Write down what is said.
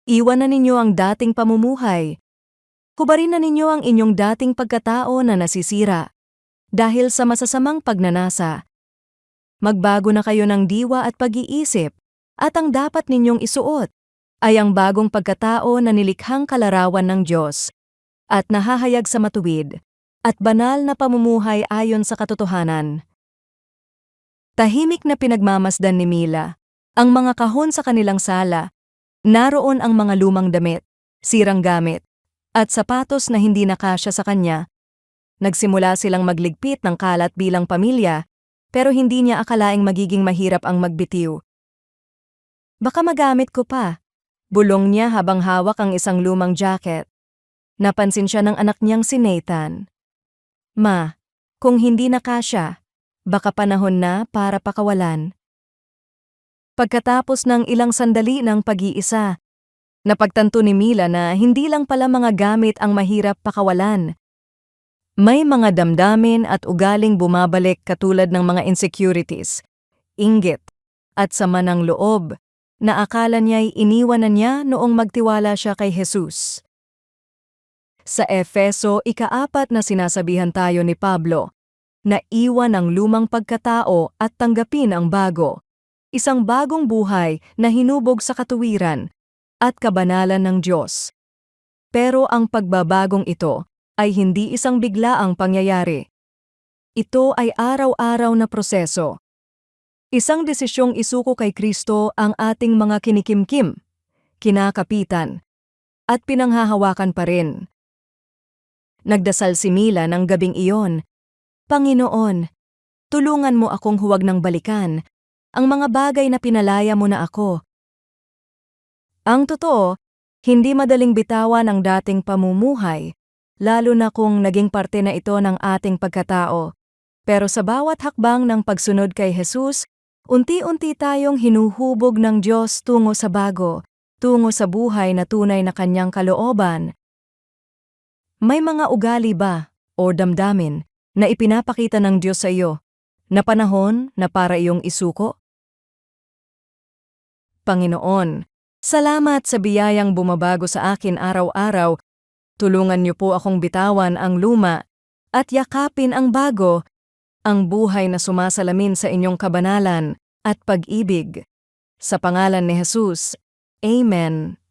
Iwan na ninyo ang dating pamumuhay. Hubarin na ninyo ang inyong dating pagkatao na nasisira. Dahil sa masasamang pagnanasa, magbago na kayo ng diwa at pag-iisip, at ang dapat ninyong isuot ay ang bagong pagkatao na nilikhang kalarawan ng Diyos at nahahayag sa matuwid at banal na pamumuhay ayon sa katotohanan. Tahimik na pinagmamasdan ni Mila ang mga kahon sa kanilang sala. Naroon ang mga lumang damit, sirang gamit, at sapatos na hindi nakasya sa kanya. Nagsimula silang magligpit ng kalat bilang pamilya, pero hindi niya akalaing magiging mahirap ang magbitiw. Baka magamit ko pa, bulong niya habang hawak ang isang lumang jacket. Napansin siya ng anak niyang si Nathan. Ma, kung hindi nakasya, baka panahon na para pakawalan. Pagkatapos ng ilang sandali ng pag-iisa, napagtanto ni Mila na hindi lang pala mga gamit ang mahirap pakawalan. May mga damdamin at ugaling bumabalik katulad ng mga insecurities, inggit, at sama ng loob na akala niya'y iniwan na niya noong magtiwala siya kay Jesus. Sa Efeso 4 na sinasabihan tayo ni Pablo na iwan ang lumang pagkatao at tanggapin ang bago, isang bagong buhay na hinubog sa katuwiran at kabanalan ng Diyos. Pero ang pagbabagong ito ay hindi isang biglaang pangyayari. Ito ay araw-araw na proseso. Isang desisyong isuko kay Kristo ang ating mga kinikimkim, kinakapitan, at pinanghahawakan pa rin. Nagdasal si Mila ng gabing iyon, Panginoon, tulungan mo akong huwag nang balikan ang mga bagay na pinalaya mo na ako. Ang totoo, hindi madaling bitawan ang dating pamumuhay, lalo na kung naging parte na ito ng ating pagkatao. Pero sa bawat hakbang ng pagsunod kay Jesus, unti-unti tayong hinuhubog ng Diyos tungo sa bago, tungo sa buhay na tunay na kanyang kalooban. May mga ugali ba o damdamin na ipinapakita ng Diyos sa iyo na panahon na para iyong isuko? Panginoon, salamat sa biyayang bumabago sa akin araw-araw. Tulungan niyo po akong bitawan ang luma at yakapin ang bago, ang buhay na sumasalamin sa inyong kabanalan at pag-ibig. Sa pangalan ni Jesus, Amen.